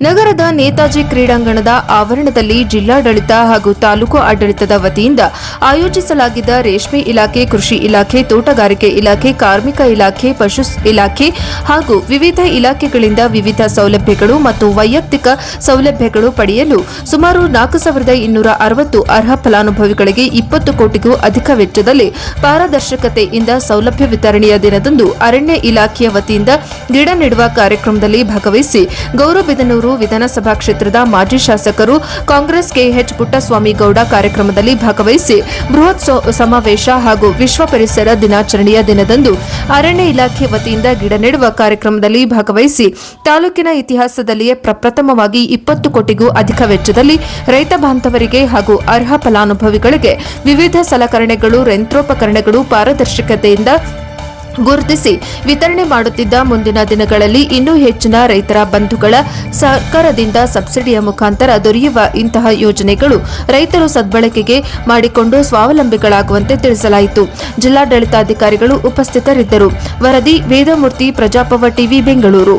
ನಗರದ ನೇತಾಜಿ ಕ್ರೀಡಾಂಗಣದ ಆವರಣದಲ್ಲಿ ಜಿಲ್ಲಾಡಳಿತ ಹಾಗೂ ತಾಲೂಕು ಆಡಳಿತದ ವತಿಯಿಂದ ಆಯೋಜಿಸಲಾಗಿದ್ದ ರೇಷ್ಮೆ ಇಲಾಖೆ, ಕೃಷಿ ಇಲಾಖೆ, ತೋಟಗಾರಿಕೆ ಇಲಾಖೆ, ಕಾರ್ಮಿಕ ಇಲಾಖೆ, ಪಶು ಇಲಾಖೆ ಹಾಗೂ ವಿವಿಧ ಇಲಾಖೆಗಳಿಂದ ವಿವಿಧ ಸೌಲಭ್ಯಗಳು ಮತ್ತು ವೈಯಕ್ತಿಕ ಸೌಲಭ್ಯಗಳು ಪಡೆಯಲು ಸುಮಾರು 4260 ಅರ್ಹ ಫಲಾನುಭವಿಗಳಿಗೆ 20 ಕೋಟಿಗೂ ಅಧಿಕ ವೆಚ್ಚದಲ್ಲಿ ಪಾರದರ್ಶಕತೆಯಿಂದ ಸೌಲಭ್ಯ ವಿತರಣೆಯ ದಿನದಂದು ಅರಣ್ಯ ಇಲಾಖೆಯ ವತಿಯಿಂದ ಗಿಡ ನೆಡುವ ಕಾರ್ಯಕ್ರಮದಲ್ಲಿ ಭಾಗವಹಿಸಿ ಗೌರಬಿದನೂರು ವಿಧಾನಸಭಾ ಕ್ಷೇತ್ರದ ಮಾಜಿ ಶಾಸಕರು ಕಾಂಗ್ರೆಸ್ ಕೆಎಚ್ ಪುಟ್ಟಸ್ವಾಮಿ ಗೌಡ ಕಾರ್ಯಕ್ರಮದಲ್ಲಿ ಭಾಗವಹಿಸಿ ಬೃಹತ್ ಸಮಾವೇಶ ಹಾಗೂ ವಿಶ್ವ ಪರಿಸರ ದಿನಾಚರಣೆಯ ದಿನದಂದು ಅರಣ್ಯ ಇಲಾಖೆ ವತಿಯಿಂದ ಗಿಡ ನೆಡುವ ಕಾರ್ಯಕ್ರಮದಲ್ಲಿ ಭಾಗವಹಿಸಿ ತಾಲೂಕಿನ ಇತಿಹಾಸದಲ್ಲಿಯೇ ಪ್ರಪ್ರಥಮವಾಗಿ 20 ಕೋಟಿಗೂ ಅಧಿಕ ವೆಚ್ಚದಲ್ಲಿ ರೈತ ಬಾಂಧವರಿಗೆ ಹಾಗೂ ಅರ್ಹ ಫಲಾನುಭವಿಗಳಿಗೆ ವಿವಿಧ ಸಲಕರಣೆಗಳು, ಯಂತ್ರೋಪಕರಣಗಳು ಪಾರದರ್ಶಕತೆಯಿಂದ ಗುರುತಿಸಿ ವಿತರಣೆ ಮಾಡುತ್ತಿದ್ದ ಮುಂದಿನ ದಿನಗಳಲ್ಲಿ ಇನ್ನೂ ಹೆಚ್ಚಿನ ರೈತರ ಬಂಧುಗಳ ಸರ್ಕಾರದಿಂದ ಸಬ್ಸಿಡಿಯ ಮುಖಾಂತರ ದೊರೆಯುವ ಇಂತಹ ಯೋಜನೆಗಳು ರೈತರು ಸದ್ಬಳಕೆಗೆ ಮಾಡಿಕೊಂಡು ಸ್ವಾವಲಂಬಿಗಳಾಗುವಂತೆ ತಿಳಿಸಲಾಯಿತು. ಜಿಲ್ಲಾಡಳಿತಾಧಿಕಾರಿಗಳು ಉಪಸ್ಥಿತರಿದ್ದರು. ವರದಿ ವೇದಮೂರ್ತಿ, ಪ್ರಜಾಪವ ಟಿವಿ, ಬೆಂಗಳೂರು.